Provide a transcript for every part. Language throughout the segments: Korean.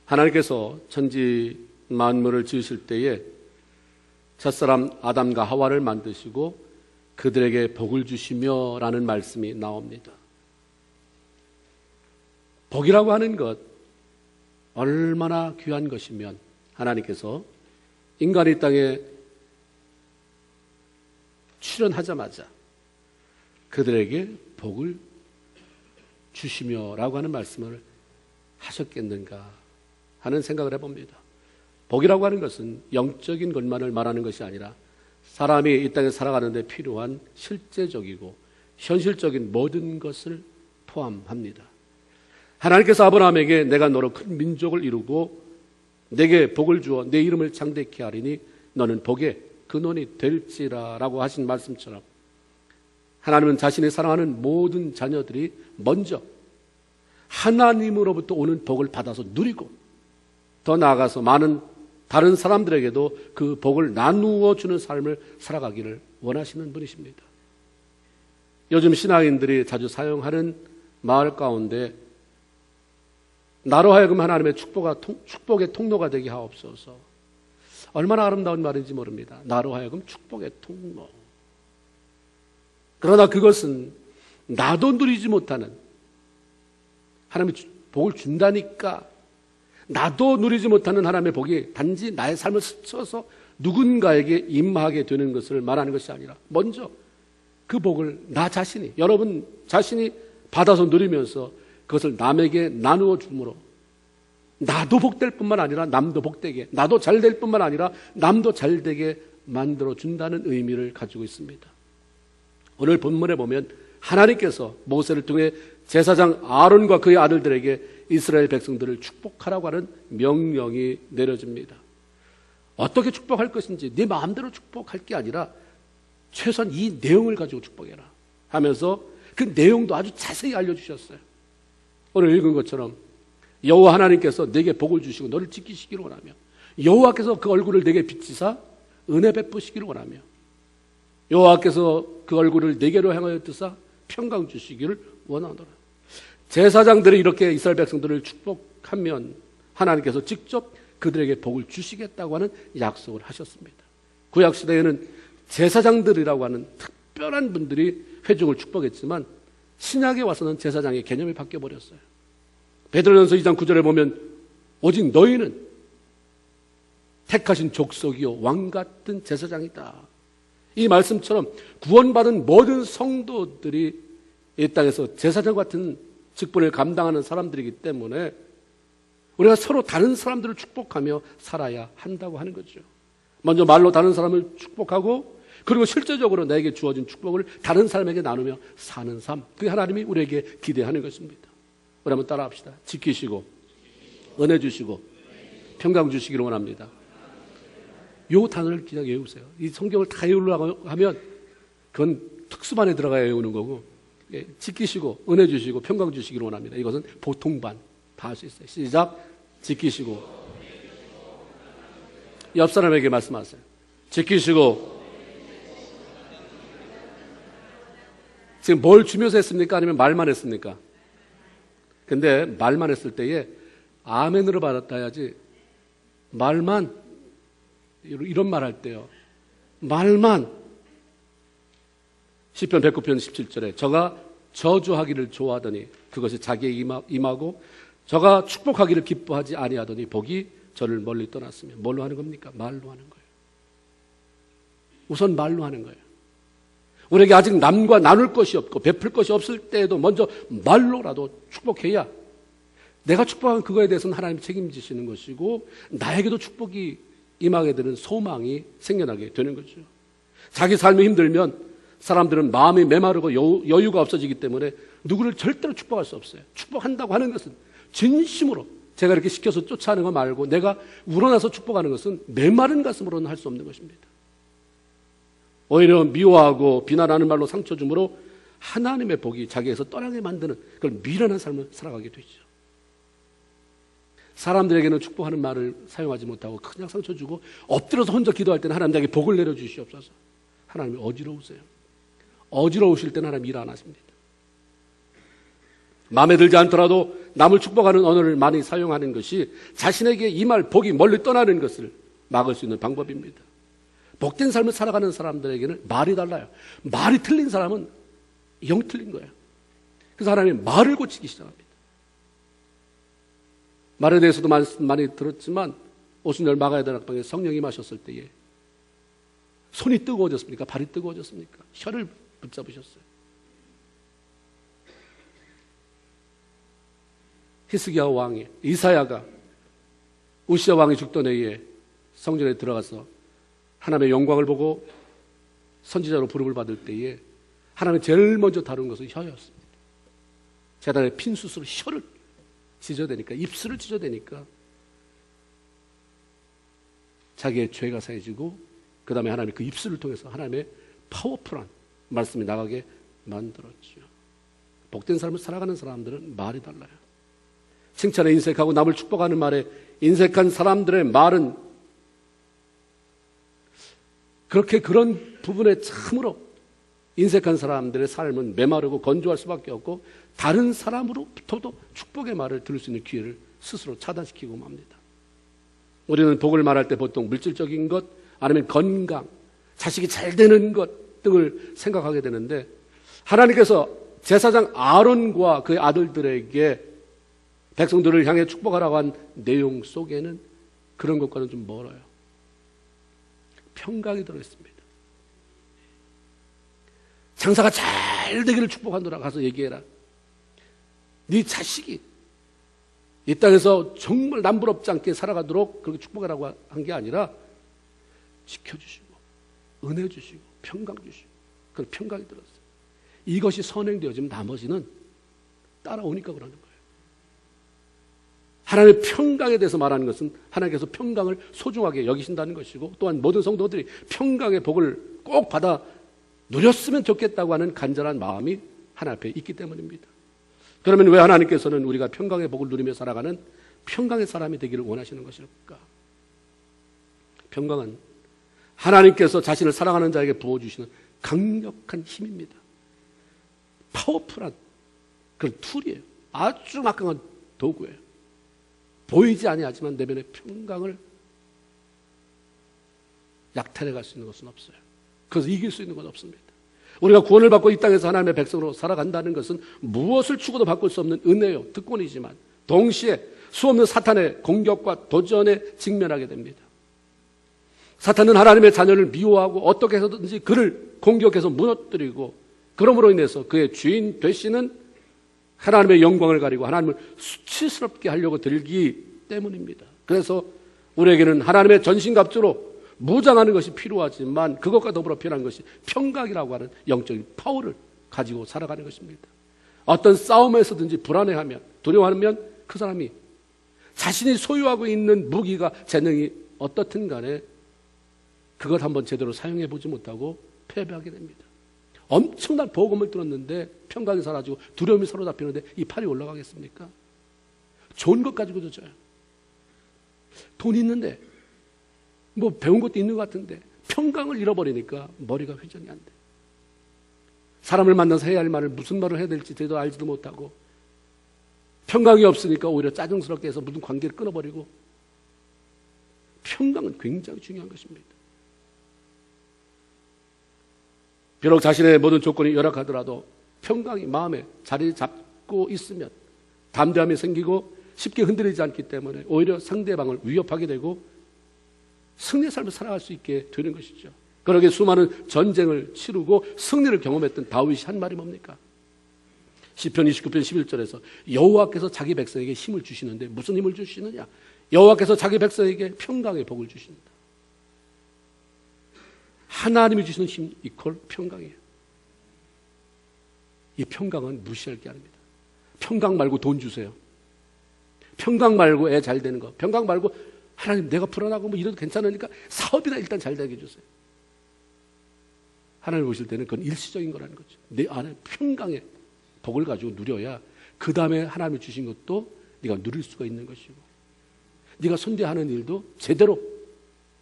하나님께서 천지 만물을 지으실 때에 첫사람 아담과 하와를 만드시고 그들에게 복을 주시며 라는 말씀이 나옵니다. 복이라고 하는 것 얼마나 귀한 것이면 하나님께서 인간이 땅에 출현하자마자 그들에게 복을 주시며 라고 하는 말씀을 하셨겠는가 하는 생각을 해봅니다. 복이라고 하는 것은 영적인 것만을 말하는 것이 아니라 사람이 이 땅에 살아가는 데 필요한 실제적이고 현실적인 모든 것을 포함합니다. 하나님께서 아브라함에게 내가 너로 큰 민족을 이루고 내게 복을 주어 내 이름을 창대케 하리니 너는 복의 근원이 될지라 라고 하신 말씀처럼 하나님은 자신이 사랑하는 모든 자녀들이 먼저 하나님으로부터 오는 복을 받아서 누리고 더 나아가서 많은 다른 사람들에게도 그 복을 나누어 주는 삶을 살아가기를 원하시는 분이십니다. 요즘 신앙인들이 자주 사용하는 말 가운데 나로 하여금 하나님의 축복의 통로가 되게 하옵소서. 얼마나 아름다운 말인지 모릅니다. 나로 하여금 축복의 통로. 그러나 그것은 나도 누리지 못하는 하나님의 복을 준다니까 나도 누리지 못하는 하나님의 복이 단지 나의 삶을 스쳐서 누군가에게 임하게 되는 것을 말하는 것이 아니라 먼저 그 복을 나 자신이 여러분 자신이 받아서 누리면서 그것을 남에게 나누어 주므로 나도 복될 뿐만 아니라 남도 복되게 나도 잘될 뿐만 아니라 남도 잘되게 만들어 준다는 의미를 가지고 있습니다. 오늘 본문에 보면 하나님께서 모세를 통해 제사장 아론과 그의 아들들에게 이스라엘 백성들을 축복하라고 하는 명령이 내려집니다. 어떻게 축복할 것인지 네 마음대로 축복할 게 아니라 최소한 이 내용을 가지고 축복해라 하면서 그 내용도 아주 자세히 알려주셨어요. 오늘 읽은 것처럼 여호와 하나님께서 내게 복을 주시고 너를 지키시기를 원하며 여호와께서 그 얼굴을 내게 비치사 은혜 베푸시기를 원하며 여호와께서 그 얼굴을 내게로 향하여 뜨사 평강 주시기를 원하노라. 제사장들이 이렇게 이스라엘 백성들을 축복하면 하나님께서 직접 그들에게 복을 주시겠다고 하는 약속을 하셨습니다. 구약시대에는 제사장들이라고 하는 특별한 분들이 회중을 축복했지만 신약에 와서는 제사장의 개념이 바뀌어버렸어요. 베드로전서 2장 9절에 보면 오직 너희는 택하신 족속이요 왕같은 제사장이다. 이 말씀처럼 구원받은 모든 성도들이 이 땅에서 제사장 같은 직분을 감당하는 사람들이기 때문에 우리가 서로 다른 사람들을 축복하며 살아야 한다고 하는 거죠. 먼저 말로 다른 사람을 축복하고 그리고 실제적으로 나에게 주어진 축복을 다른 사람에게 나누며 사는 삶, 그게 하나님이 우리에게 기대하는 것입니다. 우리 한번 따라합시다. 지키시고 은혜 주시고 평강 주시기를 원합니다. 이 단어를 그냥 외우세요. 이 성경을 다 외우려고 하면 그건 특수반에 들어가야 외우는 거고 지키시고 은혜 주시고 평강 주시기를 원합니다. 이것은 보통반 다 할 수 있어요. 시작. 지키시고 옆 사람에게 말씀하세요. 지키시고 지금 뭘 주면서 했습니까? 아니면 말만 했습니까? 근데 말만 했을 때에 아멘으로 받았다야지 말만 이런 말 할 때요. 말만 시편 109편 17절에 저가 저주하기를 좋아하더니 그것이 자기에게 임하고 저가 축복하기를 기뻐하지 아니하더니 복이 저를 멀리 떠났으며 뭘로 하는 겁니까? 말로 하는 거예요. 우선 말로 하는 거예요. 우리에게 아직 남과 나눌 것이 없고 베풀 것이 없을 때에도 먼저 말로라도 축복해야 내가 축복한 그거에 대해서는 하나님이 책임지시는 것이고 나에게도 축복이 임하게 되는 소망이 생겨나게 되는 거죠. 자기 삶이 힘들면 사람들은 마음이 메마르고 여유가 없어지기 때문에 누구를 절대로 축복할 수 없어요. 축복한다고 하는 것은 진심으로 제가 이렇게 시켜서 쫓아하는 거 말고 내가 우러나서 축복하는 것은 메마른 가슴으로는 할 수 없는 것입니다. 오히려 미워하고 비난하는 말로 상처 주므로 하나님의 복이 자기에서 떠나게 만드는 그런 미련한 삶을 살아가게 되죠. 사람들에게는 축복하는 말을 사용하지 못하고 그냥 상처 주고 엎드려서 혼자 기도할 때는 하나님 나에게 복을 내려주시옵소서. 하나님이 어지러우세요. 어지러우실 때는 하나님 일 안 하십니다. 마음에 들지 않더라도 남을 축복하는 언어를 많이 사용하는 것이 자신에게 임할 복이 멀리 떠나는 것을 막을 수 있는 방법입니다. 복된 삶을 살아가는 사람들에게는 말이 달라요. 말이 틀린 사람은 영 틀린 거예요. 그래서 하나님이 말을 고치기 시작합니다. 말에 대해서도 많이 들었지만 오순절 마가야 낙방에 성령이 임하셨을 때에 손이 뜨거워졌습니까? 발이 뜨거워졌습니까? 혀를 붙잡으셨어요. 히스기야 왕이, 이사야가 우시야 왕이 죽던 해에 성전에 들어가서 하나님의 영광을 보고 선지자로 부름을 받을 때에 하나님이 제일 먼저 다룬 것은 혀였습니다. 제단에 핀수스로 혀를 찢어대니까, 입술을 찢어대니까 자기의 죄가 사해지고 그 다음에 하나님이 그 입술을 통해서 하나님의 파워풀한 말씀이 나가게 만들었죠. 복된 삶을 살아가는 사람들은 말이 달라요. 칭찬에 인색하고 남을 축복하는 말에 인색한 사람들의 말은 그런 부분에 참으로 인색한 사람들의 삶은 메마르고 건조할 수밖에 없고 다른 사람으로부터도 축복의 말을 들을 수 있는 기회를 스스로 차단시키고 맙니다. 우리는 복을 말할 때 보통 물질적인 것 아니면 건강, 자식이 잘 되는 것 등을 생각하게 되는데 하나님께서 제사장 아론과 그의 아들들에게 백성들을 향해 축복하라고 한 내용 속에는 그런 것과는 좀 멀어요. 평강이 들어있습니다. 장사가 잘 되기를 축복하노라. 가서 얘기해라. 네 자식이 이 땅에서 정말 남부럽지 않게 살아가도록 그렇게 축복하라고 한 게 아니라 지켜주시고 은혜 주시고 평강 주시고 그런 평강이 들었어요. 이것이 선행되어지면 나머지는 따라오니까 그러는 거예요. 하나님의 평강에 대해서 말하는 것은 하나님께서 평강을 소중하게 여기신다는 것이고 또한 모든 성도들이 평강의 복을 꼭 받아 누렸으면 좋겠다고 하는 간절한 마음이 하나님 앞에 있기 때문입니다. 그러면 왜 하나님께서는 우리가 평강의 복을 누리며 살아가는 평강의 사람이 되기를 원하시는 것일까? 평강은 하나님께서 자신을 사랑하는 자에게 부어주시는 강력한 힘입니다. 파워풀한 그런 툴이에요. 아주 막강한 도구예요. 보이지 아니하지만 내면의 평강을 약탈해갈 수 있는 것은 없어요. 그래서 이길 수 있는 건 없습니다. 우리가 구원을 받고 이 땅에서 하나님의 백성으로 살아간다는 것은 무엇을 주고도 바꿀 수 없는 은혜요, 특권이지만 동시에 수없는 사탄의 공격과 도전에 직면하게 됩니다. 사탄은 하나님의 자녀를 미워하고 어떻게 해서든지 그를 공격해서 무너뜨리고 그러므로 인해서 그의 주인 되시는 하나님의 영광을 가리고 하나님을 수치스럽게 하려고 들기 때문입니다. 그래서 우리에게는 하나님의 전신갑주로 무장하는 것이 필요하지만 그것과 더불어 필요한 것이 평강이라고 하는 영적인 파워를 가지고 살아가는 것입니다. 어떤 싸움에서든지 불안해하면 두려워하면 그 사람이 자신이 소유하고 있는 무기가 재능이 어떻든 간에 그걸 한번 제대로 사용해 보지 못하고 패배하게 됩니다. 엄청난 복음을 들었는데 평강이 사라지고 두려움이 사로잡히는데 이 팔이 올라가겠습니까? 좋은 것 가지고도 져요. 돈 있는데 뭐 배운 것도 있는 것 같은데 평강을 잃어버리니까 머리가 회전이 안 돼. 사람을 만나서 해야 할 말을 무슨 말을 해야 될지 제대로 알지도 못하고 평강이 없으니까 오히려 짜증스럽게 해서 무슨 관계를 끊어버리고 평강은 굉장히 중요한 것입니다. 비록 자신의 모든 조건이 열악하더라도 평강이 마음에 자리 잡고 있으면 담대함이 생기고 쉽게 흔들리지 않기 때문에 오히려 상대방을 위협하게 되고 승리의 삶을 살아갈 수 있게 되는 것이죠. 그러게 수많은 전쟁을 치르고 승리를 경험했던 다윗이 한 말이 뭡니까? 시편 29편 11절에서 여호와께서 자기 백성에게 힘을 주시는데 무슨 힘을 주시느냐? 여호와께서 자기 백성에게 평강의 복을 주신다. 하나님이 주시는 힘 이퀄 평강이에요. 이 평강은 무시할 게 아닙니다. 평강 말고 돈 주세요. 평강 말고 애 잘 되는 거. 평강 말고 하나님 내가 불안하고 뭐 이래도 괜찮으니까 사업이나 일단 잘 되게 해주세요. 하나님 보실 때는 그건 일시적인 거라는 거죠. 내 안에 평강의 복을 가지고 누려야 그 다음에 하나님이 주신 것도 네가 누릴 수가 있는 것이고 네가 손대하는 일도 제대로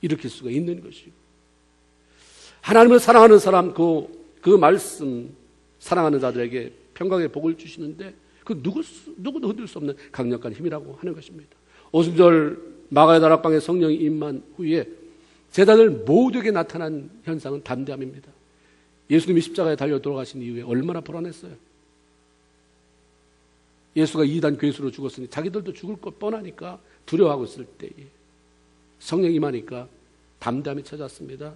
일으킬 수가 있는 것이고 하나님을 사랑하는 사람 그 말씀 사랑하는 자들에게 평강의 복을 주시는데 그 누구도 흔들 수 없는 강력한 힘이라고 하는 것입니다. 오순절 마가의 다락방에 성령이 임한 후에 제자들 모두에게 나타난 현상은 담대함입니다. 예수님이 십자가에 달려 돌아가신 이후에 얼마나 불안했어요. 예수가 이단 괴수로 죽었으니 자기들도 죽을 것 뻔하니까 두려워하고 있을 때에 성령이 임하니까 담대함이 찾았습니다.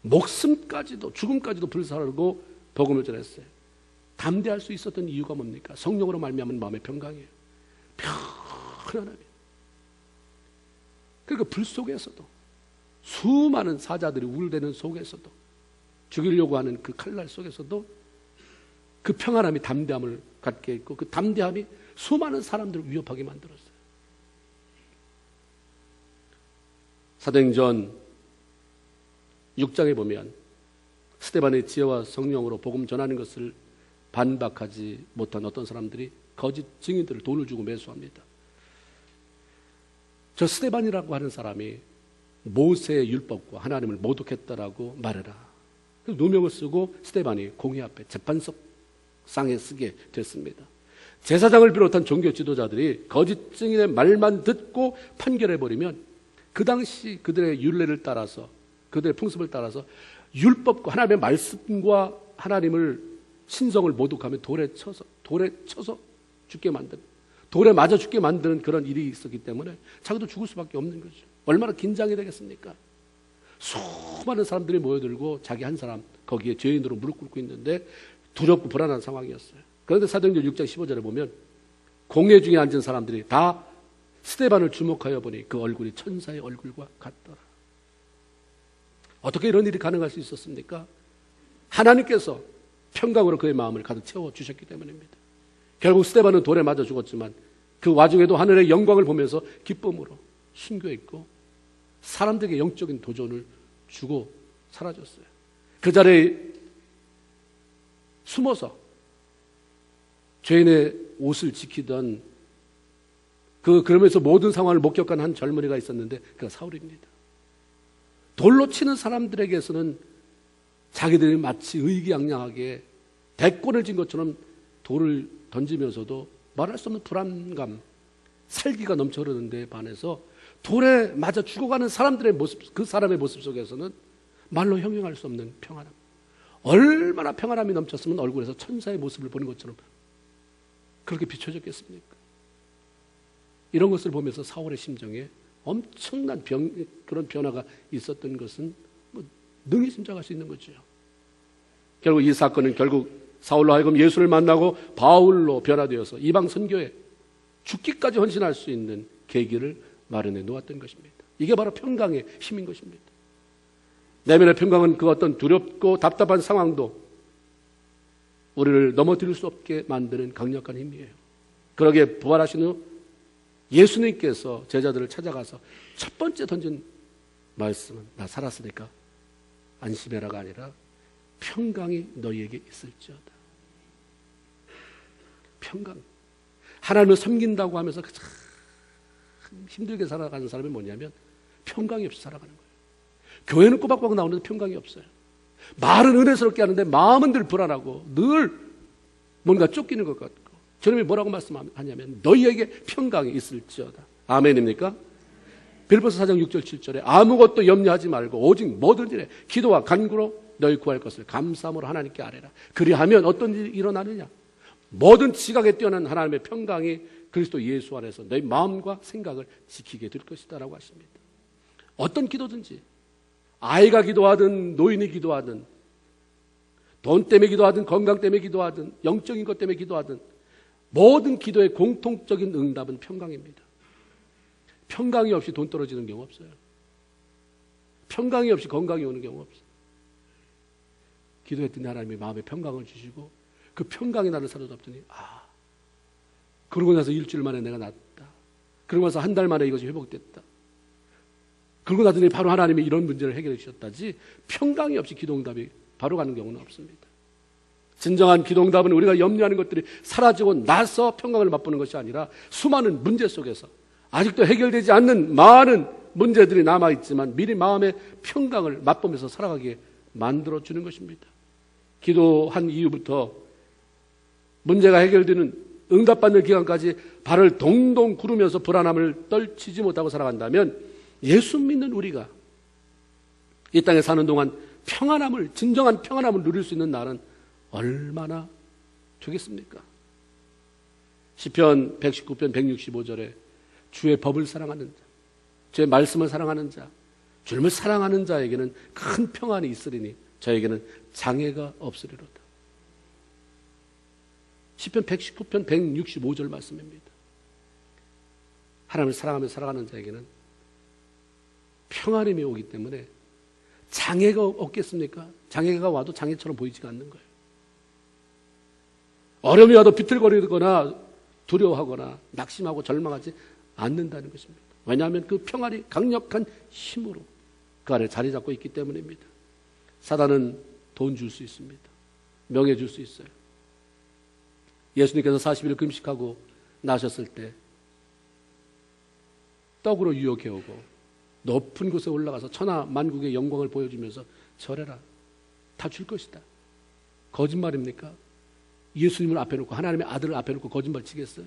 목숨까지도 죽음까지도 불사르고 복음을 전했어요. 담대할 수 있었던 이유가 뭡니까? 성령으로 말미암은 마음의 평강이에요. 편안함이에요. 그러니까 불 속에서도 수많은 사자들이 울대는 속에서도 죽이려고 하는 그 칼날 속에서도 그 평안함이 담대함을 갖게 했고 그 담대함이 수많은 사람들을 위협하게 만들었어요. 사도행전 6장에 보면 스데반의 지혜와 성령으로 복음 전하는 것을 반박하지 못한 어떤 사람들이 거짓 증인들을 돈을 주고 매수합니다. 저 스데반이라고 하는 사람이 모세의 율법과 하나님을 모독했다라고 말해라. 그래서 누명을 쓰고 스데반이 공회 앞에 재판석상에 쓰게 됐습니다. 제사장을 비롯한 종교 지도자들이 거짓 증인의 말만 듣고 판결해버리면 그 당시 그들의 율례를 따라서 그들의 풍습을 따라서 율법과 하나님의 말씀과 하나님을 신성을 모독하면 돌에 쳐서 죽게 만드는, 돌에 맞아 죽게 만드는 그런 일이 있었기 때문에 자기도 죽을 수밖에 없는 거죠. 얼마나 긴장이 되겠습니까? 수많은 사람들이 모여들고 자기 한 사람 거기에 죄인으로 무릎 꿇고 있는데 두렵고 불안한 상황이었어요. 그런데 사도행전 6장 15절에 보면 공회 중에 앉은 사람들이 다 스데반을 주목하여 보니 그 얼굴이 천사의 얼굴과 같더라. 어떻게 이런 일이 가능할 수 있었습니까? 하나님께서 평강으로 그의 마음을 가득 채워주셨기 때문입니다. 결국 스데반은 돌에 맞아 죽었지만 그 와중에도 하늘의 영광을 보면서 기쁨으로 순교했고 사람들에게 영적인 도전을 주고 사라졌어요. 그 자리에 숨어서 죄인의 옷을 지키던 그러면서 모든 상황을 목격한 한 젊은이가 있었는데 그가 사울입니다. 돌로 치는 사람들에게서는 자기들이 마치 의기양양하게 대권을 진 것처럼 돌을 던지면서도 말할 수 없는 불안감, 살기가 넘쳐 흐르는데 반해서 돌에 맞아 죽어가는 사람들의 모습, 그 사람의 모습 속에서는 말로 형용할 수 없는 평안함. 얼마나 평안함이 넘쳤으면 얼굴에서 천사의 모습을 보는 것처럼 그렇게 비춰졌겠습니까? 이런 것을 보면서 사울의 심정에 엄청난 그런 변화가 있었던 것은 능히 짐작할 수 있는 거죠. 결국 이 사건은 결국 사울로 하여금 예수를 만나고 바울로 변화되어서 이방 선교에 죽기까지 헌신할 수 있는 계기를 마련해 놓았던 것입니다. 이게 바로 평강의 힘인 것입니다. 내면의 평강은 그 어떤 두렵고 답답한 상황도 우리를 넘어뜨릴 수 없게 만드는 강력한 힘이에요. 그러기에 부활하신 후 예수님께서 제자들을 찾아가서 첫 번째 던진 말씀은 나 살았으니까 안심해라가 아니라 평강이 너희에게 있을지어다. 평강. 하나님을 섬긴다고 하면서 참 힘들게 살아가는 사람이 뭐냐면 평강이 없이 살아가는 거예요. 교회는 꼬박꼬박 나오는데 평강이 없어요. 말은 은혜스럽게 하는데 마음은 늘 불안하고 늘 뭔가 쫓기는 것 같고 주님이 뭐라고 말씀하냐면 너희에게 평강이 있을지어다. 아멘입니까? 빌립보서 4장 6절 7절에 아무것도 염려하지 말고 오직 뭐든지 기도와 간구로 너희 구할 것을 감사함으로 하나님께 아뢰라. 그리하면 어떤 일이 일어나느냐? 모든 지각에 뛰어난 하나님의 평강이 그리스도 예수 안에서 너희 마음과 생각을 지키게 될 것이다 라고 하십니다. 어떤 기도든지 아이가 기도하든 노인이 기도하든 돈 때문에 기도하든 건강 때문에 기도하든 영적인 것 때문에 기도하든 모든 기도의 공통적인 응답은 평강입니다. 평강이 없이 돈 떨어지는 경우 없어요. 평강이 없이 건강이 오는 경우 없어요. 기도했더니 하나님이 마음에 평강을 주시고 그 평강이 나를 사로잡더니 그러고 나서 일주일 만에 내가 낫다. 그러고 나서 한 달 만에 이것이 회복됐다. 그러고 나더니 바로 하나님이 이런 문제를 해결해 주셨다지 평강이 없이 기도응답이 바로 가는 경우는 없습니다. 진정한 기도응답은 우리가 염려하는 것들이 사라지고 나서 평강을 맛보는 것이 아니라 수많은 문제 속에서 아직도 해결되지 않는 많은 문제들이 남아있지만 미리 마음의 평강을 맛보면서 살아가게 만들어주는 것입니다. 기도한 이후부터 문제가 해결되는 응답받는 기간까지 발을 동동 구르면서 불안함을 떨치지 못하고 살아간다면 예수 믿는 우리가 이 땅에 사는 동안 평안함을, 진정한 평안함을 누릴 수 있는 날은 얼마나 되겠습니까? 시편 119편 165절에 주의 법을 사랑하는 자, 주의 말씀을 사랑하는 자, 주님을 사랑하는 자에게는 큰 평안이 있으리니 저에게는 장애가 없으리로다. 시편 119편 165절 말씀입니다. 하나님을 사랑하며 살아가는 자에게는 평안함이 오기 때문에 장애가 없겠습니까? 장애가 와도 장애처럼 보이지가 않는 거예요. 어려움이 와도 비틀거리거나 두려워하거나 낙심하고 절망하지 않는다는 것입니다. 왜냐하면 그 평안이 강력한 힘으로 그 안에 자리 잡고 있기 때문입니다. 사단은 돈 줄 수 있습니다. 명예 줄 수 있어요. 예수님께서 40일 금식하고 나셨을 때 떡으로 유혹해오고 높은 곳에 올라가서 천하 만국의 영광을 보여주면서 절해라. 다 줄 것이다. 거짓말입니까? 예수님을 앞에 놓고 하나님의 아들을 앞에 놓고 거짓말 치겠어요?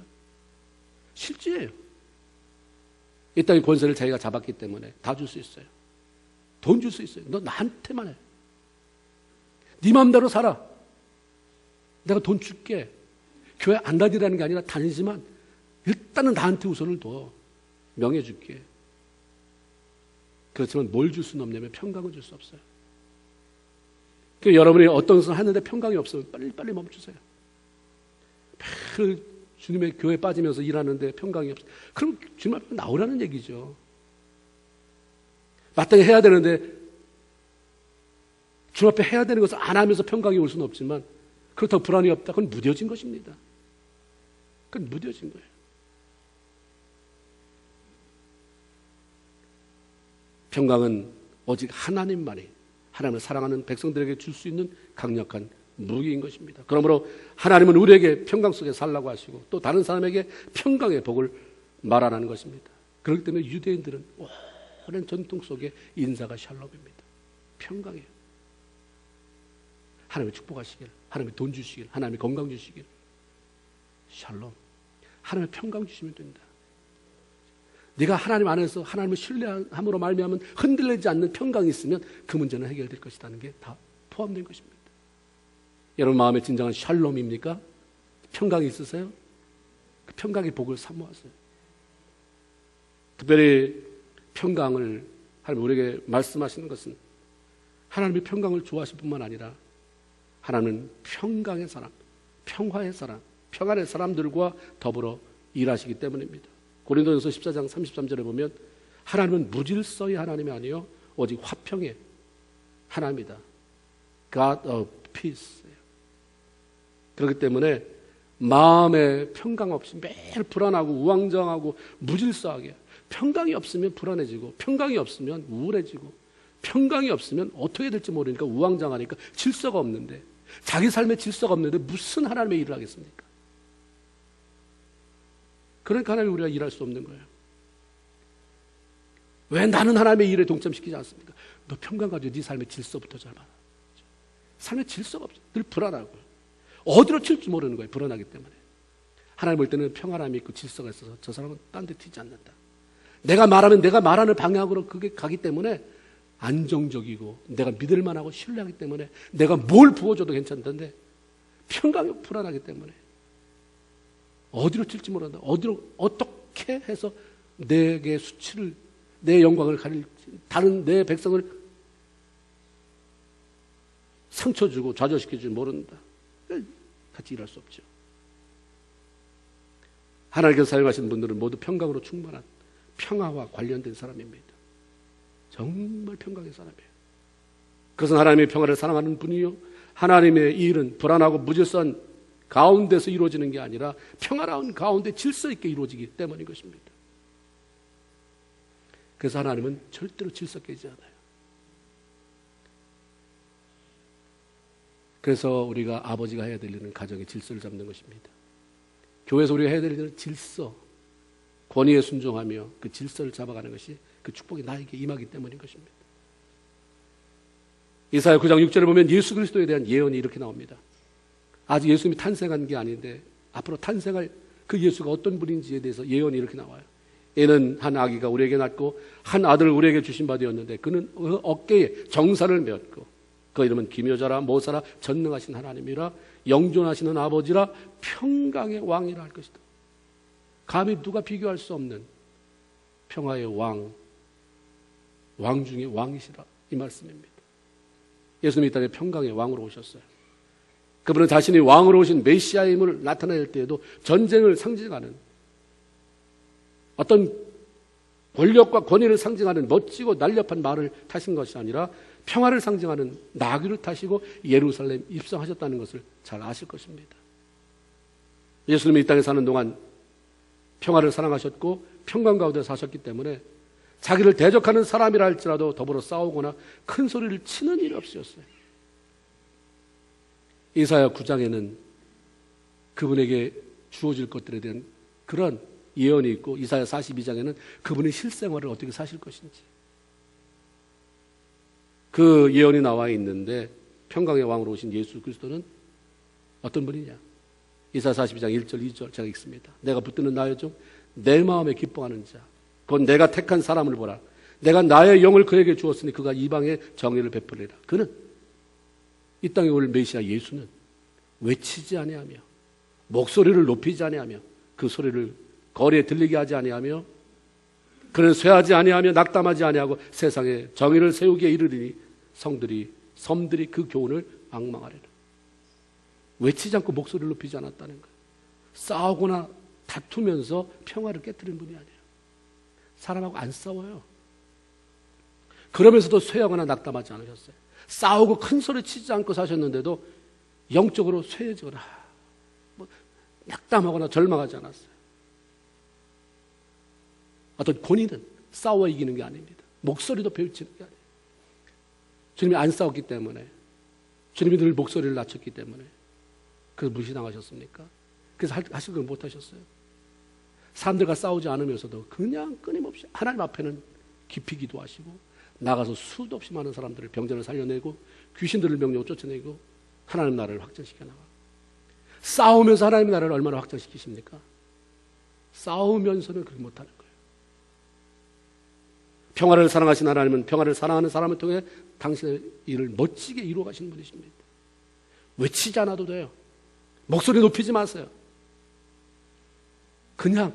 실제예요. 이 땅의 권세를 자기가 잡았기 때문에 다 줄 수 있어요. 돈 줄 수 있어요. 너 나한테만 해. 네 마음대로 살아. 내가 돈 줄게. 교회 안 다니라는 게 아니라 다니지만 일단은 나한테 우선을 둬. 명예 줄게. 그렇지만 뭘 줄 수는 없냐면 평강을 줄 수 없어요. 그러니까 여러분이 어떤 것을 하는데 평강이 없으면 빨리 멈추세요. 매일 주님의 교회에 빠지면서 일하는데 평강이 없어요. 그럼 주님 앞에 나오라는 얘기죠. 마땅히 해야 되는데 주님 앞에 해야 되는 것을 안 하면서 평강이 올 수는 없지만 그렇다고 불안이 없다. 그건 무뎌진 것입니다. 그건 무뎌진 거예요. 평강은 오직 하나님만이 하나님을 사랑하는 백성들에게 줄 수 있는 강력한 무기인 것입니다. 그러므로 하나님은 우리에게 평강 속에 살라고 하시고 또 다른 사람에게 평강의 복을 말하라는 것입니다. 그렇기 때문에 유대인들은 오랜 전통 속에 인사가 샬롬입니다. 평강이에요. 하나님의 축복하시길, 하나님의 돈 주시길, 하나님의 건강 주시길. 샬롬. 하나님의 평강 주시면 된다. 네가 하나님 안에서 하나님을 신뢰함으로 말미암은 흔들리지 않는 평강이 있으면 그 문제는 해결될 것이라는 게 다 포함된 것입니다. 여러분 마음에 진정한 샬롬입니까? 평강이 있으세요? 그 평강의 복을 사모하세요. 특별히 평강을 하나님 우리에게 말씀하시는 것은 하나님의 평강을 좋아하실 뿐만 아니라 하나님은 평강의 사람, 평화의 사람, 평안의 사람들과 더불어 일하시기 때문입니다. 고린도전서 14장 33절에 보면 하나님은 무질서의 하나님이 아니요 오직 화평의 하나님이다. God of peace. 그렇기 때문에 마음에 평강 없이 매일 불안하고 우왕좌왕하고 무질서하게 평강이 없으면 불안해지고 평강이 없으면 우울해지고 평강이 없으면 어떻게 될지 모르니까 우왕좌왕하니까 질서가 없는데 자기 삶에 질서가 없는데 무슨 하나님의 일을 하겠습니까? 그러니까 하나님이 우리가 일할 수 없는 거예요. 왜 나는 하나님의 일에 동참시키지 않습니까? 너 평강 가지고 네 삶의 질서부터 잘 봐라. 삶의 질서가 없어. 늘 불안하고 어디로 튈지 모르는 거예요. 불안하기 때문에. 하나님 볼 때는 평안함이 있고 질서가 있어서 저 사람은 딴 데 튀지 않는다. 내가 말하면 내가 말하는 방향으로 그게 가기 때문에 안정적이고 내가 믿을 만하고 신뢰하기 때문에 내가 뭘 부어줘도 괜찮던데 평강이 불안하기 때문에 어디로 튈지 모른다. 어디로 어떻게 해서 내게 수치를 내 영광을 가릴 다른 내 백성을 상처 주고 좌절시킬 줄 모른다. 같이 일할 수 없죠. 하나님께서 사용하신 분들은 모두 평강으로 충만한 평화와 관련된 사람입니다. 정말 평강의 사람이에요. 그것은 하나님의 평화를 사랑하는 분이요 하나님의 일은 불안하고 무질서한 가운데서 이루어지는 게 아니라 평화로운 가운데 질서 있게 이루어지기 때문인 것입니다. 그래서 하나님은 절대로 질서 깨지 않아요. 그래서 우리가 아버지가 해야 될 일은 가정의 질서를 잡는 것입니다. 교회에서 우리가 해야 될 일은 질서, 권위에 순종하며 그 질서를 잡아가는 것이 그 축복이 나에게 임하기 때문인 것입니다. 이사야 9장 6절에 보면 예수 그리스도에 대한 예언이 이렇게 나옵니다. 아직 예수님이 탄생한 게 아닌데 앞으로 탄생할 그 예수가 어떤 분인지에 대해서 예언이 이렇게 나와요. 이는 한 아기가 우리에게 낳고 한 아들을 우리에게 주신 바 되었는데 그는 그 어깨에 정사를 메었고 그 이름은 기묘자라 모사라 전능하신 하나님이라 영존하시는 아버지라 평강의 왕이라 할 것이다. 감히 누가 비교할 수 없는 평화의 왕 중에 왕이시라 이 말씀입니다. 예수님이 이 땅에 평강의 왕으로 오셨어요. 그분은 자신이 왕으로 오신 메시아임을 나타낼 때에도 전쟁을 상징하는 어떤 권력과 권위를 상징하는 멋지고 날렵한 말을 타신 것이 아니라 평화를 상징하는 나귀를 타시고 예루살렘 입성하셨다는 것을 잘 아실 것입니다. 예수님이 이 땅에 사는 동안 평화를 사랑하셨고 평강 가운데 사셨기 때문에 자기를 대적하는 사람이라 할지라도 더불어 싸우거나 큰 소리를 치는 일이 없으셨어요. 이사야 9장에는 그분에게 주어질 것들에 대한 그런 예언이 있고 이사야 42장에는 그분의 실생활을 어떻게 사실 것인지 그 예언이 나와 있는데 평강의 왕으로 오신 예수 그리스도는 어떤 분이냐? 이사야 42장 1절 2절 제가 읽습니다. 내가 붙드는 나의 종 내 마음에 기뻐하는 자 곧 내가 택한 사람을 보라. 내가 나의 영을 그에게 주었으니 그가 이방의 정의를 베풀리라. 그는 이 땅에 올 메시아 예수는 외치지 아니하며 목소리를 높이지 아니하며 그 소리를 거리에 들리게 하지 아니하며 그는 쇠하지 아니하며 낙담하지 아니하고 세상에 정의를 세우기에 이르리니 섬들이 그 교훈을 앙망하리라. 외치지 않고 목소리를 높이지 않았다는 거예요. 싸우거나 다투면서 평화를 깨뜨리는 분이 아니에요. 사람하고 안 싸워요. 그러면서도 쇠하거나 낙담하지 않으셨어요. 싸우고 큰 소리 치지 않고 사셨는데도 영적으로 쇠해지거나 낙담하거나 절망하지 않았어요. 어떤 권위는 싸워 이기는 게 아닙니다. 목소리도 배우치는 게 아니에요. 주님이 안 싸웠기 때문에 주님이 늘 목소리를 낮췄기 때문에 그래서 무시당하셨습니까? 그래서 하실 걸 못하셨어요. 사람들과 싸우지 않으면서도 그냥 끊임없이 하나님 앞에는 깊이 기도하시고 나가서 수도 없이 많은 사람들을 병자를 살려내고 귀신들을 명령으로 쫓아내고 하나님 나라를 확장시켜 나가. 싸우면서 하나님 나라를 얼마나 확장시키십니까? 싸우면서는 그렇게 못하는 거예요. 평화를 사랑하신 하나님은 평화를 사랑하는 사람을 통해 당신의 일을 멋지게 이루어 가시는 분이십니다. 외치지 않아도 돼요. 목소리 높이지 마세요. 그냥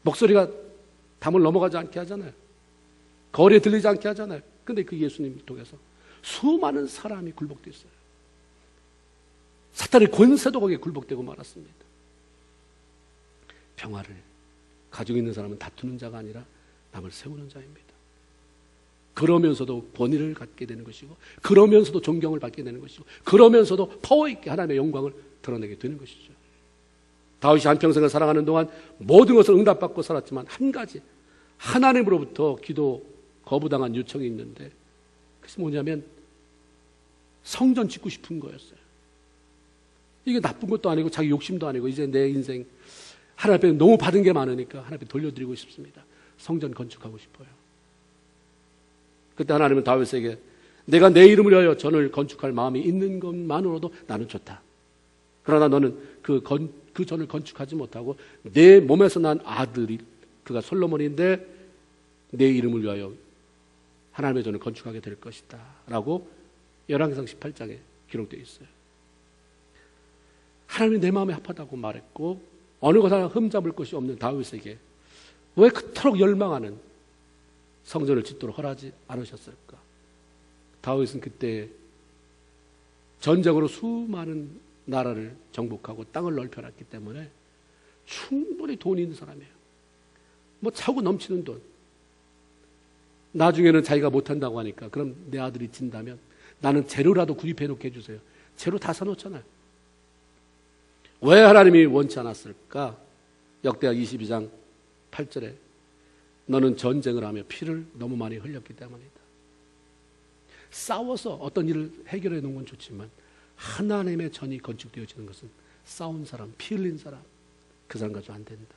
목소리가 담을 넘어가지 않게 하잖아요. 거리에 들리지 않게 하잖아요. 근데 그 예수님 통해서 수많은 사람이 굴복되어 있어요. 사탄의 권세도 거기에 굴복되고 말았습니다. 평화를 가지고 있는 사람은 다투는 자가 아니라 남을 세우는 자입니다. 그러면서도 권위를 갖게 되는 것이고 그러면서도 존경을 받게 되는 것이고 그러면서도 파워 있게 하나님의 영광을 드러내게 되는 것이죠. 다윗이 한평생을 살아가는 동안 모든 것을 응답받고 살았지만 한 가지 하나님으로부터 기도 거부당한 요청이 있는데 그것이 뭐냐면 성전 짓고 싶은 거였어요. 이게 나쁜 것도 아니고 자기 욕심도 아니고 이제 내 인생 하나님 앞에 너무 받은 게 많으니까 하나님 앞에 돌려드리고 싶습니다. 성전 건축하고 싶어요. 그때 하나님은 다윗에게 내가 내 이름을 위하여 전을 건축할 마음이 있는 것만으로도 나는 좋다. 그러나 너는 그 전을 건축하지 못하고 내 몸에서 난 아들이 그가 솔로몬인데 내 이름을 위하여 하나님의 전을 건축하게 될 것이다 라고 열왕기상 18장에 기록되어 있어요. 하나님이 내 마음에 합하다고 말했고 어느 것 하나 흠잡을 것이 없는 다윗에게 왜 그토록 열망하는 성전을 짓도록 허락하지 않으셨을까? 다윗은 그때 전쟁으로 수많은 나라를 정복하고 땅을 넓혀놨기 때문에 충분히 돈이 있는 사람이에요. 뭐 차고 넘치는 돈. 나중에는 자기가 못한다고 하니까 그럼 내 아들이 진다면 나는 재료라도 구입해놓게 해주세요. 재료 다 사놓잖아요. 왜 하나님이 원치 않았을까? 역대하 22장 8절에 너는 전쟁을 하며 피를 너무 많이 흘렸기 때문이다. 싸워서 어떤 일을 해결해 놓은 건 좋지만 하나님의 전이 건축되어지는 것은 싸운 사람, 피 흘린 사람, 그 사람 가지고 안 된다.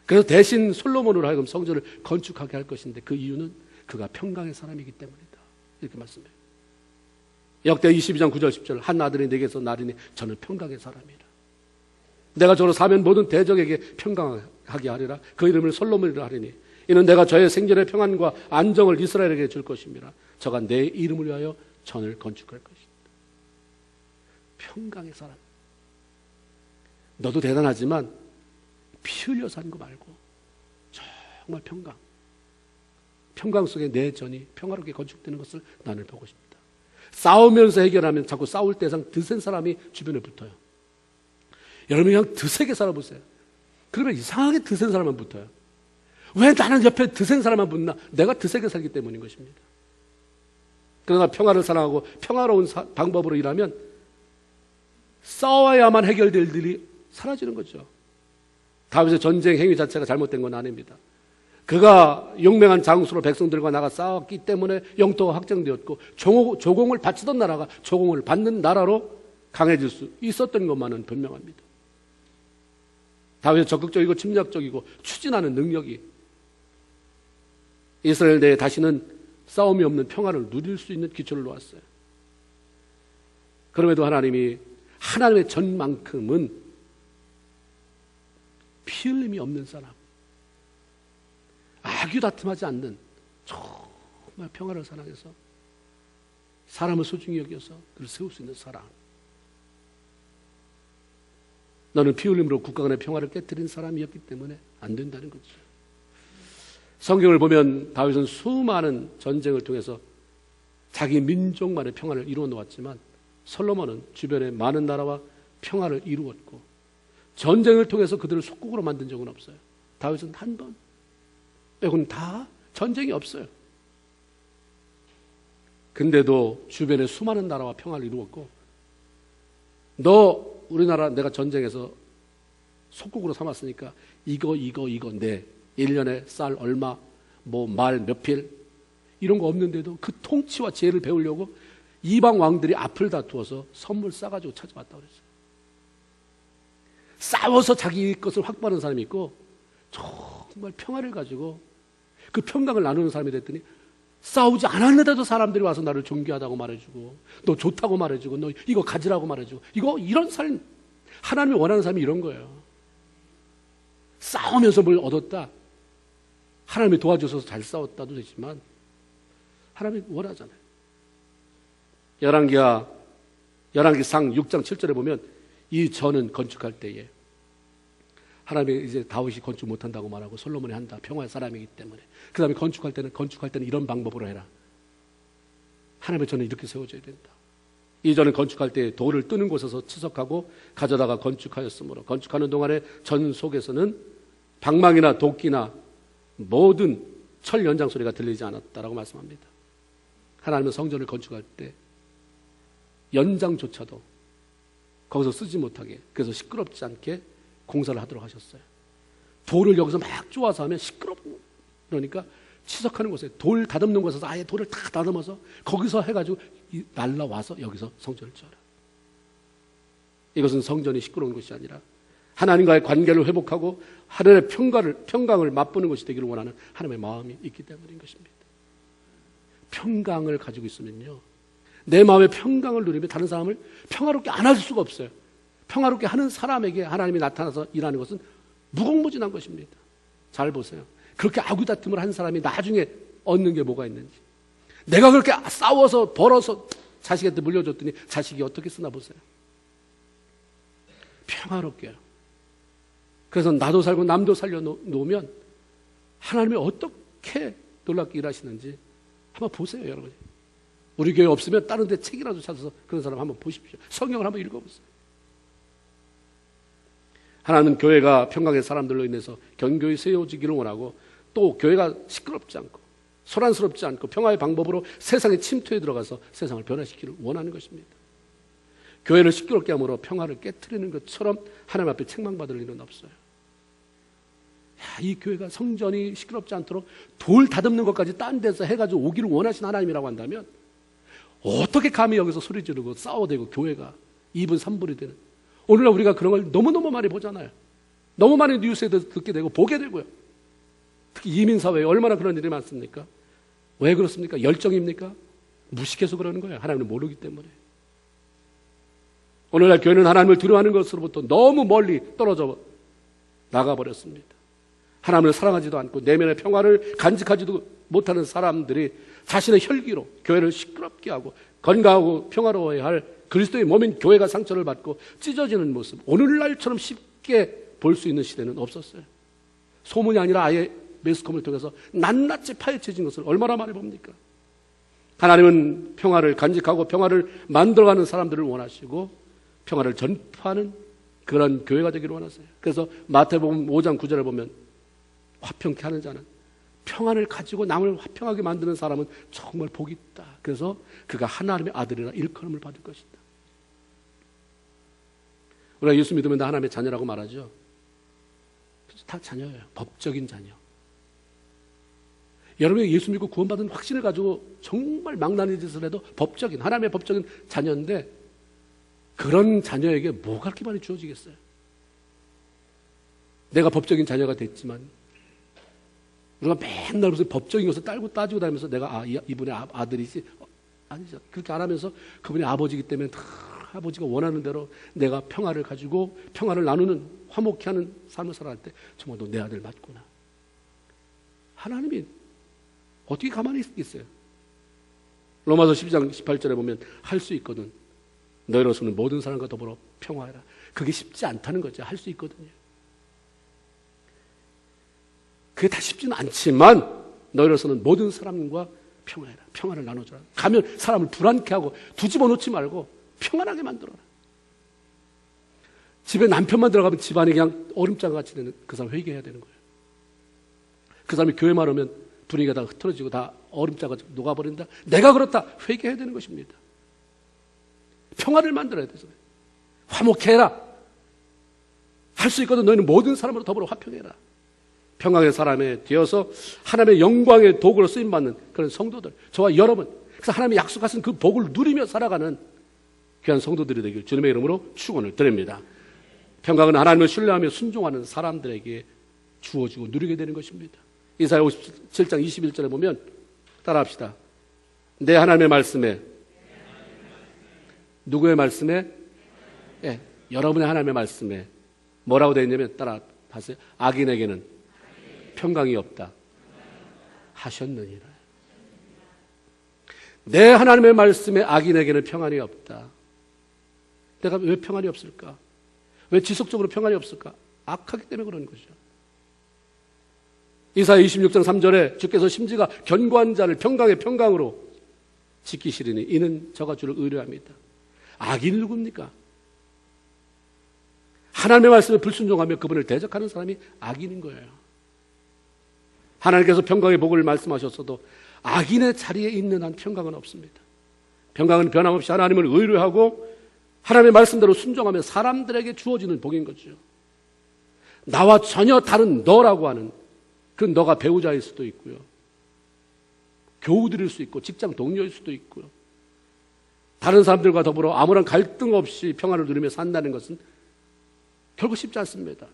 그래서 대신 솔로몬으로 하여금 성전을 건축하게 할 것인데 그 이유는 그가 평강의 사람이기 때문이다. 이렇게 말씀해요. 역대 22장 9절 10절 한 아들이 내게서 나리니 저는 평강의 사람이라. 내가 저로 사면 모든 대적에게 평강하게 하리라. 그 이름을 솔로몬이라 하리니 이는 내가 저의 생전의 평안과 안정을 이스라엘에게 줄 것입니다. 저가 내 이름을 위하여 전을 건축할 것이다. 평강의 사람. 너도 대단하지만 피 흘려 사는 거 말고 정말 평강. 평강 속에 내 전이 평화롭게 건축되는 것을 나는 보고 싶다. 싸우면서 해결하면 자꾸 싸울 때상 드센 사람이 주변에 붙어요. 여러분 그냥 드세게 살아보세요. 그러면 이상하게 드센 사람만 붙어요. 왜 나는 옆에 드센 사람만 붙나? 내가 드세게 살기 때문인 것입니다. 그러나 평화를 사랑하고 평화로운 방법으로 일하면 싸워야만 해결될 일이 사라지는 거죠. 다윗의 전쟁 행위 자체가 잘못된 건 아닙니다. 그가 용맹한 장수로 백성들과 나가 싸웠기 때문에 영토가 확장되었고 조공을 바치던 나라가 조공을 받는 나라로 강해질 수 있었던 것만은 분명합니다. 다윗의 적극적이고 침략적이고 추진하는 능력이 이스라엘 내에 다시는 싸움이 없는 평화를 누릴 수 있는 기초를 놓았어요. 그럼에도 하나님이 하나님의 전만큼은 피 흘림이 없는 사람, 악유다툼하지 않는 정말 평화를 사랑해서 사람을 소중히 여겨서 그를 세울 수 있는 사람. 너는 피 흘림으로 국가 간의 평화를 깨뜨린 사람이었기 때문에 안 된다는 거죠. 성경을 보면 다윗은 수많은 전쟁을 통해서 자기 민족만의 평화를 이루어 놓았지만 솔로몬은 주변의 많은 나라와 평화를 이루었고 전쟁을 통해서 그들을 속국으로 만든 적은 없어요. 다윗은 한 번 빼고는 다 전쟁이 없어요. 근데도 주변의 수많은 나라와 평화를 이루었고 너 우리나라 내가 전쟁에서 속국으로 삼았으니까 이거 내 1년에 쌀 얼마 뭐 말 몇 필 이런 거 없는데도 그 통치와 지혜를 배우려고 이방 왕들이 앞을 다투어서 선물 싸가지고 찾아왔다고 그랬어요. 싸워서 자기 것을 확보하는 사람이 있고 정말 평화를 가지고 그 평강을 나누는 사람이 됐더니 싸우지 않았는데도 사람들이 와서 나를 존귀하다고 말해주고 너 좋다고 말해주고 너 이거 가지라고 말해주고 이런 삶 하나님이 원하는 삶이 이런 거예요. 싸우면서 뭘 얻었다. 하나님이 도와줘서 잘 싸웠다도 되지만 하나님이 원하잖아요. 열왕기상 6장 7절에 보면 이 전은 건축할 때에 하나님이 이제 다윗이 건축 못한다고 말하고 솔로몬이 한다. 평화의 사람이기 때문에. 그 다음에 건축할 때는 이런 방법으로 해라. 하나님의 전은 이렇게 세워져야 된다. 이 전은 건축할 때 돌을 뜨는 곳에서 치석하고 가져다가 건축하였으므로 건축하는 동안에 전 속에서는 방망이나 도끼나 모든 철 연장 소리가 들리지 않았다라고 말씀합니다. 하나님은 성전을 건축할 때 연장조차도 거기서 쓰지 못하게 그래서 시끄럽지 않게 공사를 하도록 하셨어요. 돌을 여기서 막 쪼아서 하면 그러니까 치석하는 곳에 돌 다듬는 곳에서 아예 돌을 다 다듬어서 거기서 해가지고 날라와서 여기서 성전을 지어라. 이것은 성전이 시끄러운 것이 아니라 하나님과의 관계를 회복하고 하늘의 평강을 맛보는 것이 되기를 원하는 하나님의 마음이 있기 때문인 것입니다. 평강을 가지고 있으면요, 내 마음의 평강을 누리면 다른 사람을 평화롭게 안 할 수가 없어요. 평화롭게 하는 사람에게 하나님이 나타나서 일하는 것은 무궁무진한 것입니다. 잘 보세요. 그렇게 아구다툼을 한 사람이 나중에 얻는 게 뭐가 있는지. 내가 그렇게 싸워서 벌어서 자식한테 물려줬더니 자식이 어떻게 쓰나 보세요. 평화롭게요. 그래서 나도 살고 남도 살려놓으면 하나님이 어떻게 놀랍게 일하시는지 한번 보세요, 여러분. 우리 교회 없으면 다른 데 책이라도 찾아서 그런 사람 한번 보십시오. 성경을 한번 읽어보세요. 하나님은 교회가 평강의 사람들로 인해서 견고히 세워지기를 원하고 또 교회가 시끄럽지 않고 소란스럽지 않고 평화의 방법으로 세상의 침투에 들어가서 세상을 변화시키기를 원하는 것입니다. 교회를 시끄럽게 함으로 평화를 깨트리는 것처럼 하나님 앞에 책망받을 일은 없어요. 이 교회가 성전이 시끄럽지 않도록 돌 다듬는 것까지 딴 데서 해가지고 오기를 원하신 하나님이라고 한다면 어떻게 감히 여기서 소리 지르고 싸워대고 교회가 2분 3분이 되는, 오늘날 우리가 그런 걸 너무너무 많이 보잖아요. 너무 많이 뉴스에도 듣게 되고 보게 되고요. 특히 이민사회에 얼마나 그런 일이 많습니까? 왜 그렇습니까? 열정입니까? 무식해서 그러는 거예요. 하나님을 모르기 때문에. 오늘날 교회는 하나님을 두려워하는 것으로부터 너무 멀리 떨어져 나가버렸습니다. 하나님을 사랑하지도 않고 내면의 평화를 간직하지도 못하는 사람들이 자신의 혈기로 교회를 시끄럽게 하고 건강하고 평화로워야 할 그리스도의 몸인 교회가 상처를 받고 찢어지는 모습, 오늘날처럼 쉽게 볼 수 있는 시대는 없었어요. 소문이 아니라 아예 매스컴을 통해서 낱낱이 파헤쳐진 것을 얼마나 많이 봅니까? 하나님은 평화를 간직하고 평화를 만들어가는 사람들을 원하시고 평화를 전파하는 그런 교회가 되기를 원하세요. 그래서 마태복음 5장 9절에 보면 화평케 하는 자는, 평안을 가지고 남을 화평하게 만드는 사람은 정말 복이 있다. 그래서 그가 하나님의 아들이라 일컬음을 받을 것이다. 우리가 예수 믿으면 다 하나님의 자녀라고 말하죠. 다 자녀예요. 법적인 자녀. 여러분이 예수 믿고 구원받은 확신을 가지고 정말 망나니 짓을 해도 법적인, 하나님의 법적인 자녀인데 그런 자녀에게 뭐가 그렇게 많이 주어지겠어요? 내가 법적인 자녀가 됐지만 우리가 맨날 무슨 법적인 것을 따지고 다니면서 내가 이분의 아들이지? 아니죠. 그렇게 안 하면서 그분의 아버지이기 때문에 아버지가 원하는 대로 내가 평화를 가지고 평화를 나누는, 화목케 하는 삶을 살아갈 때 정말 너 내 아들 맞구나. 하나님이 어떻게 가만히 있겠어요? 로마서 12장 18절에 보면 할 수 있거든. 너희로서는 모든 사람과 더불어 평화해라. 그게 쉽지 않다는 거죠. 할 수 있거든요. 그게 다 쉽지는 않지만 너희로서는 모든 사람과 평화해라. 평화를 나눠줘라. 가면 사람을 불안케 하고 뒤집어 놓지 말고 평안하게 만들어라. 집에 남편만 들어가면 집안이 그냥 얼음장같이 되는, 그 사람 회개해야 되는 거예요. 그 사람이 교회만 오면 분위기가 다 흐트러지고 다 얼음장같이 녹아버린다. 내가 그렇다. 회개해야 되는 것입니다. 평화를 만들어야 돼서 화목해라. 할 수 있거든. 너희는 모든 사람으로 더불어 화평해라. 평강의 사람에 되어서 하나님의 영광의 도구로 쓰임받는 그런 성도들, 저와 여러분, 그래서 하나님의 약속하신 그 복을 누리며 살아가는 귀한 성도들이 되길 주님의 이름으로 축원을 드립니다. 평강은 하나님을 신뢰하며 순종하는 사람들에게 주어지고 누리게 되는 것입니다. 이사야 57장 21절에 보면 따라합시다. 내 하나님의 말씀에, 누구의 말씀에? 예, 여러분의 하나님의 말씀에 뭐라고 되어 있냐면 따라 하세요. 악인에게는 평강이 없다 하셨느니라. 내 하나님의 말씀에 악인에게는 평안이 없다. 내가 왜 평안이 없을까? 왜 지속적으로 평안이 없을까? 악하기 때문에 그런 거죠. 이사야 26장 3절에 주께서 심지가 견고한 자를 평강의 평강으로 지키시리니 이는 저가 주를 의뢰합니다. 악인이 누굽니까? 하나님의 말씀에 불순종하며 그분을 대적하는 사람이 악인인 거예요. 하나님께서 평강의 복을 말씀하셨어도 악인의 자리에 있는 한 평강은 없습니다. 평강은 변함없이 하나님을 의뢰하고 하나님의 말씀대로 순종하며 사람들에게 주어지는 복인 거죠. 나와 전혀 다른 너라고 하는 그 너가 배우자일 수도 있고요. 교우들일 수 있고 직장 동료일 수도 있고요. 다른 사람들과 더불어 아무런 갈등 없이 평안을 누리며 산다는 것은 결국 쉽지 않습니다.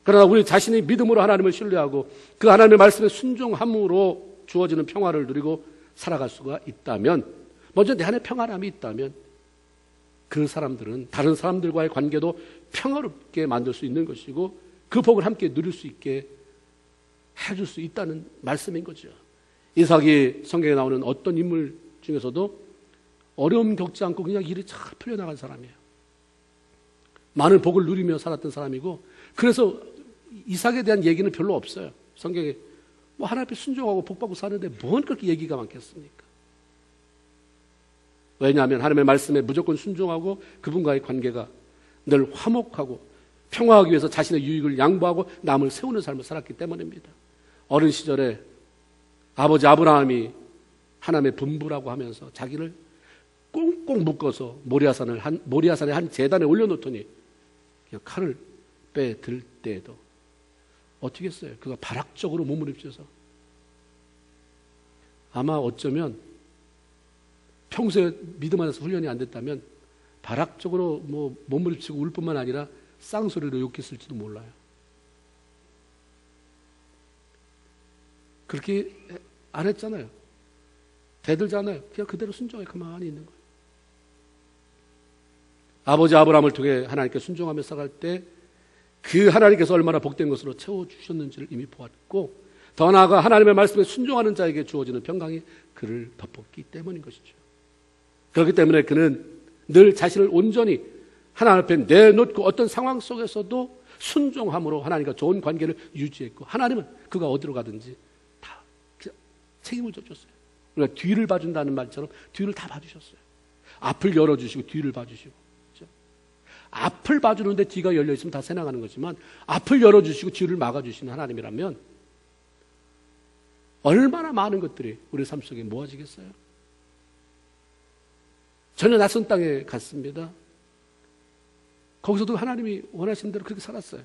그러나 우리 자신이 믿음으로 하나님을 신뢰하고 그 하나님의 말씀에 순종함으로 주어지는 평화를 누리고 살아갈 수가 있다면, 먼저 내 안에 평안함이 있다면 그 사람들은 다른 사람들과의 관계도 평화롭게 만들 수 있는 것이고 그 복을 함께 누릴 수 있게 해줄 수 있다는 말씀인 거죠. 이삭이 성경에 나오는 어떤 인물 중에서도 어려움 겪지 않고 그냥 일이 잘 풀려나간 사람이에요. 많은 복을 누리며 살았던 사람이고, 그래서 이삭에 대한 얘기는 별로 없어요. 성경에 뭐 하나님 앞에 순종하고 복받고 사는데 뭔 그렇게 얘기가 많겠습니까? 왜냐하면 하나님의 말씀에 무조건 순종하고 그분과의 관계가 늘 화목하고 평화하기 위해서 자신의 유익을 양보하고 남을 세우는 삶을 살았기 때문입니다. 어린 시절에 아버지 아브라함이 하나님의 분부라고 하면서 자기를 꽁꽁 묶어서 모리아산의 한 제단에 올려놓더니 그냥 칼을 빼들 때에도 어떻게 했어요? 그가 발악적으로 몸부림쳐서, 아마 어쩌면 평소에 믿음 안에서 훈련이 안 됐다면 발악적으로 뭐 몸부림치고 울 뿐만 아니라 쌍소리로 욕했을지도 몰라요. 그렇게 안 했잖아요. 대들잖아요. 그냥 그대로 순종해 가만히 있는 거예요. 아버지 아브라함을 통해 하나님께 순종하며 살아갈 때 그 하나님께서 얼마나 복된 것으로 채워주셨는지를 이미 보았고, 더 나아가 하나님의 말씀에 순종하는 자에게 주어지는 평강이 그를 덮었기 때문인 것이죠. 그렇기 때문에 그는 늘 자신을 온전히 하나님 앞에 내놓고 어떤 상황 속에서도 순종함으로 하나님과 좋은 관계를 유지했고, 하나님은 그가 어디로 가든지 다 책임을 져줬어요. 우리가 뒤를 봐준다는 말처럼 뒤를 다 봐주셨어요. 앞을 열어주시고 뒤를 봐주시고. 앞을 봐주는데 뒤가 열려있으면 다 새나가는 거지만 앞을 열어주시고 뒤를 막아주시는 하나님이라면 얼마나 많은 것들이 우리 삶 속에 모아지겠어요. 전혀 낯선 땅에 갔습니다. 거기서도 하나님이 원하신 대로 그렇게 살았어요.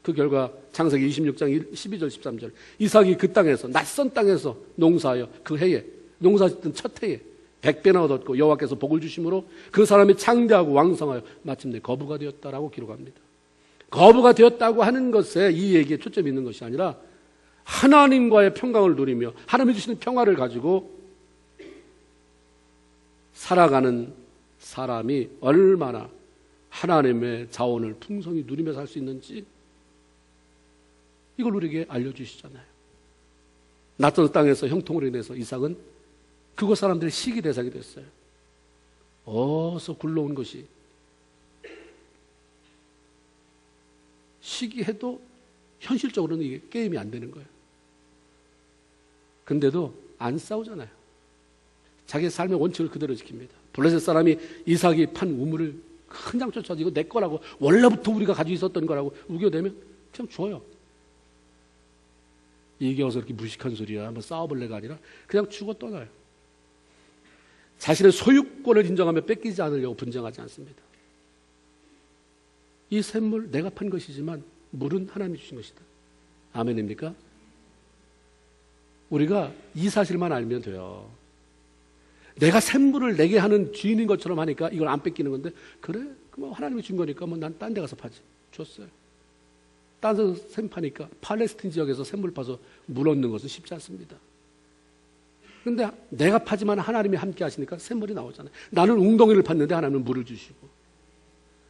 그 결과 창세기 26장 12절 13절 이삭이 그 땅에서 낯선 땅에서 농사하여 그 해에 농사짓던 첫 해에 100배나 얻었고 여호와께서 복을 주심으로 그 사람이 창대하고 왕성하여 마침내 거부가 되었다라고 기록합니다. 거부가 되었다고 하는 것에 이 얘기에 초점이 있는 것이 아니라 하나님과의 평강을 누리며 하나님이 주시는 평화를 가지고 살아가는 사람이 얼마나 하나님의 자원을 풍성히 누리며 살 수 있는지 이걸 우리에게 알려주시잖아요. 낯선 땅에서 형통으로 인해서 이삭은 그곳 사람들의 시기 대상이 됐어요. 어서 굴러온 것이 시기해도 현실적으로는 이게 게임이 안 되는 거예요. 근데도 안 싸우잖아요. 자기 삶의 원칙을 그대로 지킵니다. 블레셋 사람이 이삭이 판 우물을 큰 장초 쳐서 이거 내 거라고 원래부터 우리가 가지고 있었던 거라고 우겨대면 그냥 줘요. 이게 어서 이렇게 무식한 소리야. 한번 싸워볼래가 아니라 그냥 주고 떠나요. 자신의 소유권을 인정하며 뺏기지 않으려고 분쟁하지 않습니다. 이 샘물 내가 판 것이지만 물은 하나님이 주신 것이다. 아멘입니까? 우리가 이 사실만 알면 돼요. 내가 샘물을 내게 하는 주인인 것처럼 하니까 이걸 안 뺏기는 건데, 그래? 그럼 하나님이 준 거니까 뭐 난 딴 데 가서 파지. 줬어요. 딴 데서 샘 파니까 팔레스틴 지역에서 샘물 파서 물 얻는 것은 쉽지 않습니다. 그런데 내가 파지만 하나님이 함께 하시니까 샘물이 나오잖아요. 나는 웅덩이를 팠는데 하나님은 물을 주시고,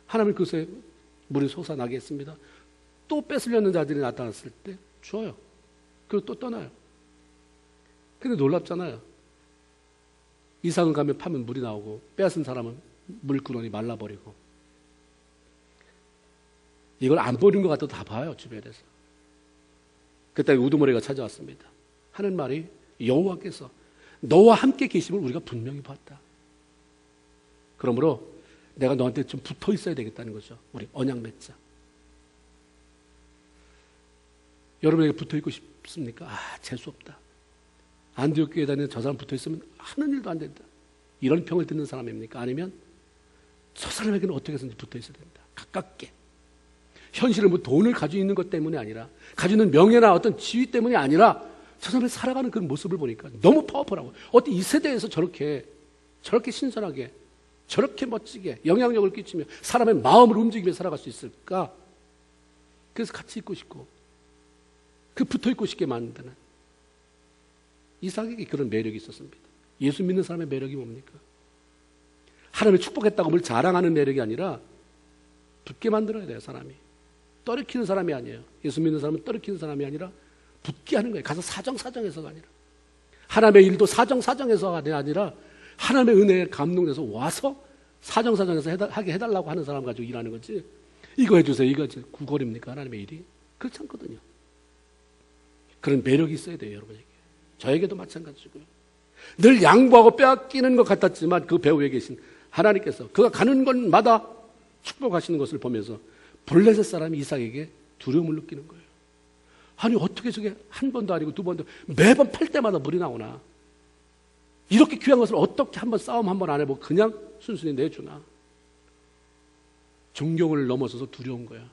하나님은 그것에 물이 솟아나게 했습니다. 또 뺏으려는 자들이 나타났을 때 줘요. 그리고 또 떠나요. 근데 놀랍잖아요. 이삭은 가면 파면 물이 나오고 빼앗은 사람은 물구렁이 말라버리고. 이걸 안 보는 것 같아도 다 봐요, 주변에서. 그때 우두머리가 찾아왔습니다. 하는 말이 여호와께서 너와 함께 계심을 우리가 분명히 봤다. 그러므로 내가 너한테 좀 붙어 있어야 되겠다는 거죠. 우리 언약 맺자. 여러분에게 붙어 있고 싶습니까? 재수 없다. 안디옥 교회에 다니는 저 사람 붙어 있으면 하는 일도 안 된다. 이런 평을 듣는 사람입니까? 아니면 저 사람에게는 어떻게 해서든지 붙어 있어야 된다. 가깝게. 현실은 뭐 돈을 가지고 있는 것 때문이 아니라, 가지고 있는 명예나 어떤 지위 때문이 아니라, 저 사람이 살아가는 그런 모습을 보니까 너무 파워풀하고, 어떻게 이 세대에서 저렇게 신선하게, 저렇게 멋지게 영향력을 끼치며 사람의 마음을 움직이며 살아갈 수 있을까? 그래서 같이 있고 싶고, 그 붙어 있고 싶게 만드는 이삭에게 그런 매력이 있었습니다. 예수 믿는 사람의 매력이 뭡니까? 하나님의 축복했다고 뭘 자랑하는 매력이 아니라 붙게 만들어야 돼요, 사람이. 떨어키는 사람이 아니에요. 예수 믿는 사람은 떨어키는 사람이 아니라 붙게 하는 거예요. 가서 사정사정해서가 아니라. 하나님의 일도 사정사정해서가 아니라 하나님의 은혜에 감동돼서 와서 사정사정해서 하게 해달라고 하는 사람 가지고 일하는 거지. 이거 해주세요. 이거 구걸입니까? 하나님의 일이? 그렇지 않거든요. 그런 매력이 있어야 돼요, 여러분에게. 저에게도 마찬가지고요. 늘 양보하고 빼앗기는 것 같았지만 그 배후에 계신 하나님께서 그가 가는 곳마다 축복하시는 것을 보면서 블레셋 사람이 이삭에게 두려움을 느끼는 거예요. 아니 어떻게 저게 한 번도 아니고 두 번도 매번 팔 때마다 물이 나오나? 이렇게 귀한 것을 어떻게 한번 싸움 한번 안 해보고 그냥 순순히 내주나? 존경을 넘어서서 두려운 거야.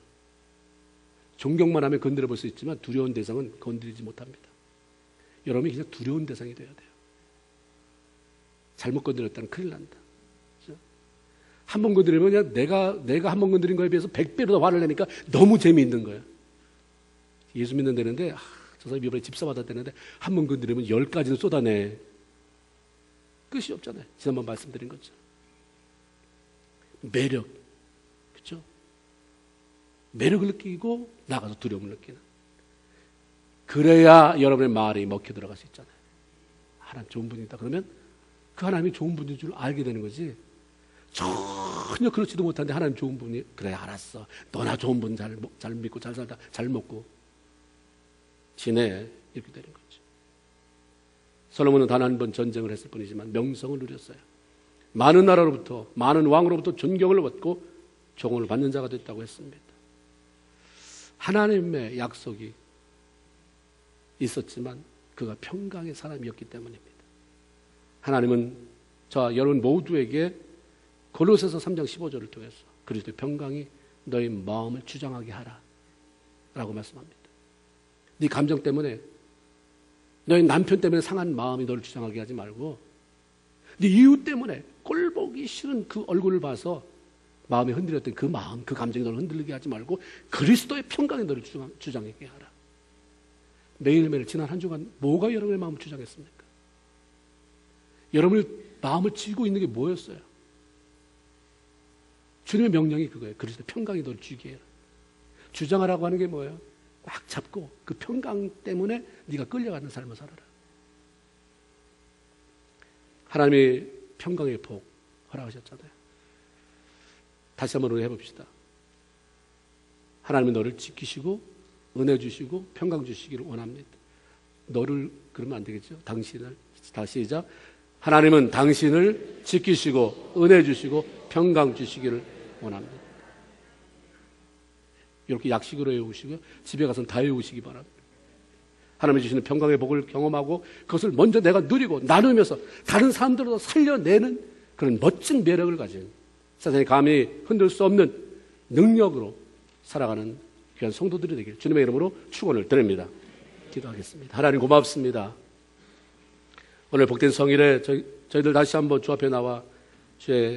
존경만 하면 건드려 볼 수 있지만 두려운 대상은 건드리지 못합니다. 여러분이 그냥 두려운 대상이 돼야 돼요. 잘못 건드렸다는 큰일 난다. 한 번 건드리면 그냥 내가 한 번 건드린 거에 비해서 100배로 더 화를 내니까 너무 재미있는 거야. 예수 믿는 데는데 저 사람이 이번에 집사 받았다는데 한 번 건드리면 10가지는 쏟아내. 끝이 없잖아요. 지난번 말씀드린 것처럼. 매력, 그렇죠? 매력을 느끼고 나가서 두려움을 느끼는. 그래야 여러분의 말이 먹혀 들어갈 수 있잖아요. 하나님 좋은 분이다. 그러면 그 하나님이 좋은 분인 줄 알게 되는 거지. 전혀 그렇지도 못한데 하나님 좋은 분이 그래 알았어. 너나 좋은 분 잘 믿고 잘 살다 잘 먹고 지내 이렇게 되는 거죠. 솔로몬은 단 한 번 전쟁을 했을 뿐이지만 명성을 누렸어요. 많은 나라로부터 많은 왕으로부터 존경을 받고 종을 받는 자가 됐다고 했습니다. 하나님의 약속이 있었지만 그가 평강의 사람이었기 때문입니다. 하나님은 저와 여러분 모두에게 골로새서 3장 15절을 통해서 그리스도의 평강이 너희 마음을 주장하게 하라 라고 말씀합니다. 네 감정 때문에 너희 남편 때문에 상한 마음이 너를 주장하게 하지 말고 네 이웃 때문에 꼴보기 싫은 그 얼굴을 봐서 마음이 흔들렸던 그 마음, 그 감정이 너를 흔들리게 하지 말고 그리스도의 평강이 너를 주장하게 하라. 매일매일 지난 한 주간 뭐가 여러분의 마음을 주장했습니까? 여러분의 마음을 쥐고 있는 게 뭐였어요? 주님의 명령이 그거예요. 그리스도의 평강이 너를 쥐게 해라. 주장하라고 하는 게 뭐예요? 꽉 잡고 그 평강 때문에 네가 끌려가는 삶을 살아라. 하나님이 평강의 복 허락하셨잖아요. 다시 한번 해봅시다. 하나님이 너를 지키시고 은혜 주시고 평강 주시기를 원합니다. 너를 그러면 안 되겠죠? 당신을. 다시 시작. 하나님은 당신을 지키시고 은혜 주시고 평강 주시기를 원합니다. 이렇게 약식으로 외우시고요. 집에 가서는 다 외우시기 바랍니다. 하나님이 주시는 평강의 복을 경험하고 그것을 먼저 내가 누리고 나누면서 다른 사람들도 살려내는 그런 멋진 매력을 가진 세상에 감히 흔들 수 없는 능력으로 살아가는 귀한 성도들이 되길 주님의 이름으로 축원을 드립니다. 기도하겠습니다. 하나님 고맙습니다. 오늘 복된 성일에 저희들 다시 한번 주 앞에 나와 주의